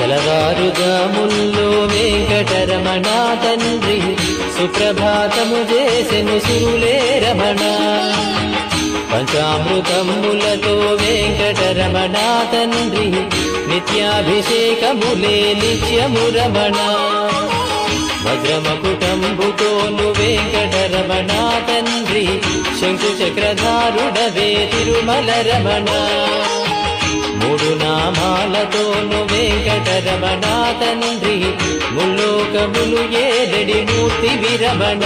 తెలవారుజాముల్లో వెంకటరమణ తండ్రి సుప్రభాతము చేసెను సురులే రమణ. పంచామృతములతో వెంకటరమణ తండ్రి నిత్యాభిషేకములే నిత్యము రమణ. వజ్రమకుటంబుతోను వెంకటరమణ తండ్రి శంకు చక్రధారుడవే తిరుమల రమణ. మూడు నామాలతోను వెంకటరమణ తండ్రి ముల్లోకములు ఏదడి మూర్తి విరమణ.